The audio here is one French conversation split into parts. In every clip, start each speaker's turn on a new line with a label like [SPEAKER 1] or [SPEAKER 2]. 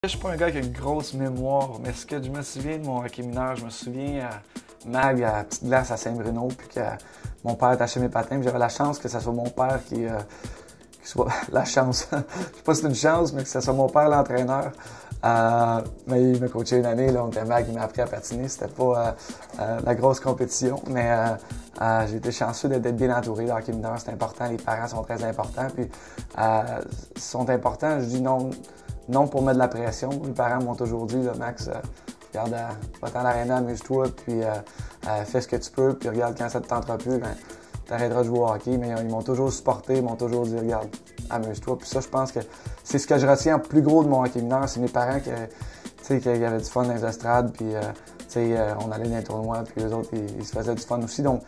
[SPEAKER 1] Je suis pas un gars qui a une grosse mémoire, mais ce que je me souviens de mon hockey mineur, je me souviens Mag à la petite glace à Saint-Bruno, puis que mon père attachait mes patins, puis j'avais la chance que ce soit mon père qui soit la chance. Je sais pas si c'est une chance, mais que ce soit mon père l'entraîneur. Mais il m'a coaché une année, là, on était Mag, il m'a appris à patiner. C'était pas la grosse compétition, mais j'ai été chanceux d'être bien entouré. Le hockey mineur, c'est important. Les parents sont très importants. Puis, sont importants, je dis non pour mettre de la pression. Les parents m'ont toujours dit, là, Max, regarde, va-t'en à l'aréna, amuse-toi, puis fais ce que tu peux. Puis regarde, quand ça te tentera plus, ben, t'arrêteras de jouer au hockey. Mais ils m'ont toujours supporté, ils m'ont toujours dit, regarde, amuse-toi. Puis ça, je pense que c'est ce que je retiens en plus gros de mon hockey mineur. C'est mes parents qui avaient du fun dans les estrades, puis on allait dans les tournois, puis eux autres, ils se faisaient du fun aussi. Donc,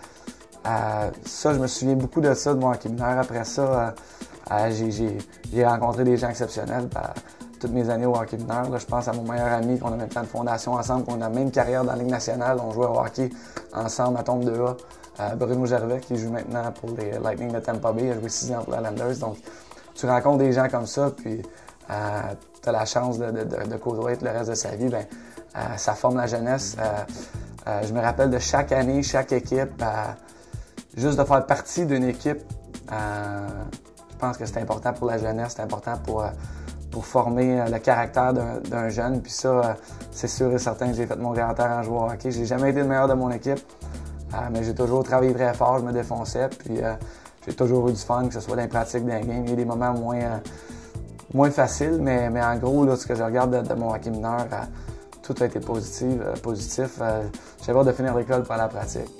[SPEAKER 1] ça, je me souviens beaucoup de ça, de mon hockey mineur. Après ça, j'ai rencontré des gens exceptionnels. Toutes mes années au hockey mineur, là, je pense à mon meilleur ami qu'on a maintenant de fondation ensemble, qu'on a la même carrière dans la Ligue nationale. On jouait au hockey ensemble à Tombe 2A. Bruno Gervais, qui joue maintenant pour les Lightning de Tampa Bay, il a joué 6 ans pour les Islanders. Donc, tu rencontres des gens comme ça, puis tu as la chance de côtoyer le reste de sa vie. Ben, ça forme la jeunesse. Je me rappelle de chaque année, chaque équipe, juste de faire partie d'une équipe. Je pense que c'est important pour la jeunesse, c'est important pour former le caractère d'un jeune. Puis ça, c'est sûr et certain que j'ai fait mon grand-père en jouant au hockey. J'ai jamais été le meilleur de mon équipe, mais j'ai toujours travaillé très fort, je me défonçais. Puis j'ai toujours eu du fun, que ce soit dans les pratiques, dans les games. Il y a des moments moins faciles, mais en gros, là, ce que je regarde de mon hockey mineur, tout a été positif. J'avais hâte de finir l'école pour aller à la pratique.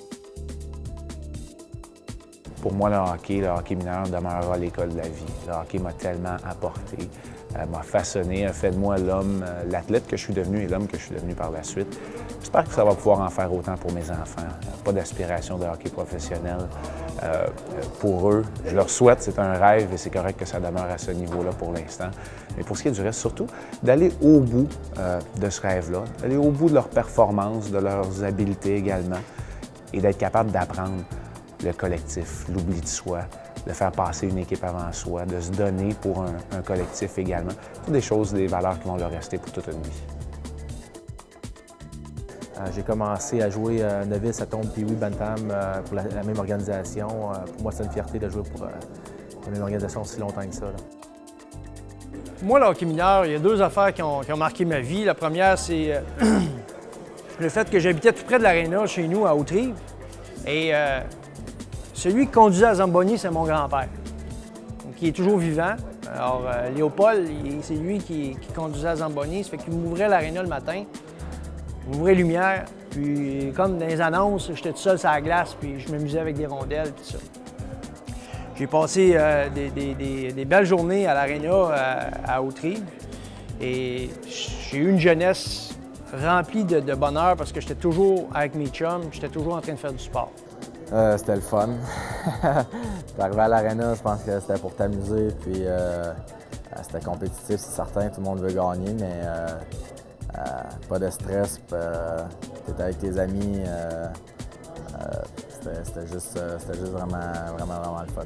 [SPEAKER 2] Pour moi, le hockey mineur demeurera l'école de la vie. Le hockey m'a tellement apporté, m'a façonné, a fait de moi l'homme, l'athlète que je suis devenu et l'homme que je suis devenu par la suite. J'espère que ça va pouvoir en faire autant pour mes enfants. Pas d'aspiration de hockey professionnel pour eux. Je leur souhaite, c'est un rêve et c'est correct que ça demeure à ce niveau-là pour l'instant. Mais pour ce qui est du reste, surtout, d'aller au bout de ce rêve-là, d'aller au bout de leurs performances, de leurs habiletés également, et d'être capable d'apprendre le collectif, l'oubli de soi, de faire passer une équipe avant soi, de se donner pour un collectif également. C'est des choses, des valeurs qui vont leur rester pour toute une vie.
[SPEAKER 3] J'ai commencé à jouer novice à Tombe Pee Wee Bantam pour la même organisation. Pour moi, c'est une fierté de jouer pour la même organisation aussi longtemps que ça. Là.
[SPEAKER 4] Moi, le hockey mineur, il y a deux affaires qui ont marqué ma vie. La première, c'est le fait que j'habitais tout près de l'aréna chez nous, à Haute-Rive. Et celui qui conduisait à Zamboni, c'est mon grand-père, qui est toujours vivant. Alors, Léopold, c'est lui qui conduisait à Zamboni. Ça fait qu'il m'ouvrait l'aréna le matin, il m'ouvrait lumière, puis comme dans les annonces, j'étais tout seul sur la glace, puis je m'amusais avec des rondelles, tout ça. J'ai passé des belles journées à l'aréna à Haute-Rive, et j'ai eu une jeunesse remplie de bonheur parce que j'étais toujours avec mes chums, j'étais toujours en train de faire du sport.
[SPEAKER 3] C'était le fun. Arrivé à l'aréna, je pense que c'était pour t'amuser, puis c'était compétitif, c'est certain, tout le monde veut gagner, mais pas de stress, t'étais avec tes amis, c'était juste vraiment le fun.